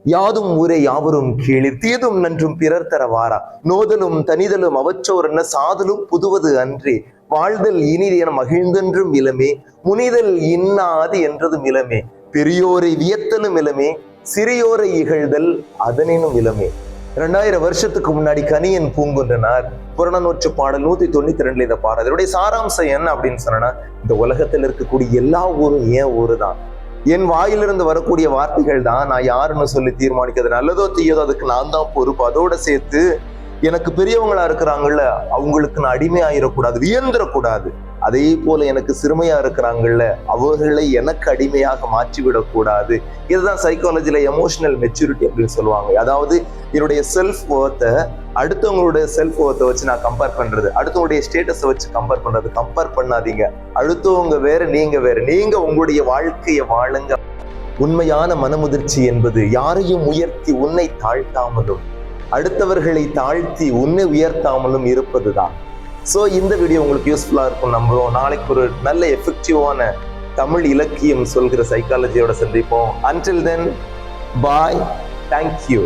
யாதும் ஊரே யாவரும் கீழிர் தீதும் நன்றும் பிறர் தரவாரா நோதலும் தனிதலும் அவற்றோர் என்ன சாதலும் புதுவது அன்றே வாழ்தல் இனிது என மகிழ்ந்தென்றும் இளமே முனிதல் இன்னாது என்றதும் இளமே பெரியோரை வியத்தலும் இளமே சிறியோரை இகழ்தல் அதனினும் இளமே. 2000 வருஷத்துக்கு முன்னாடி கணியன் பூங்குன்றனார் புறநானூற்று பாடல் 192 இதை பாரு. அதனுடைய சாராம்சம் என்ன அப்படின்னு சொன்னா, இந்த உலகத்தில் இருக்கக்கூடிய எல்லா ஊரும் ஏன் ஊரு தான், என் வாயிலிருந்து வரக்கூடிய வார்த்தைகள் தான் நான் யாருன்னு சொல்லி தீர்மானிக்கிறது, நல்லதோ தீயதோ அதுக்கு நான் தான் பொறுப்பு. அதோட சேர்த்து எனக்கு பெரியவங்களா இருக்கிறாங்கல்ல அவங்களுக்கு நான் அடிமையாயிடக்கூடாது, வியந்துடக்கூடாது. அதே போல எனக்கு சிறுமையா இருக்கிறாங்கல்ல அவர்களை எனக்கு அடிமையாக மாற்றிவிடக்கூடாது. இதுதான் சைக்காலஜில எமோஷனல் மெச்சூரிட்டி அப்படின்னு சொல்லுவாங்க. அதாவது என்னுடைய செல்ஃப் ஒர்த்தை அடுத்தவங்களுடைய செல்ஃப் ஒர்த்தை வச்சு நான் கம்பேர் பண்றது, அடுத்தவங்களுடைய ஸ்டேட்டஸை வச்சு கம்பேர் பண்றது. கம்பேர் பண்ணாதீங்க. அடுத்தவங்க வேற, நீங்க வேற. நீங்க உங்களுடைய வாழ்க்கையை வாழுங்க. உண்மையான மனமுதிர்ச்சி என்பது யாரையும் உயர்த்தி உன்னை தாழ்த்தாமலும் அடுத்தவர்களை தாழ்த்தி உன்னை உயர்த்தாமலும் இருப்பதுதான். ஸோ இந்த வீடியோ உங்களுக்கு யூஸ்ஃபுல்லா இருக்கும் நம்புறோம். நாளைக்கு ஒரு நல்ல எஃபெக்டிவான தமிழ் இலக்கியம் சொல்கிற சைக்காலஜியோட சந்திப்போம். Until then, bye. Thank you.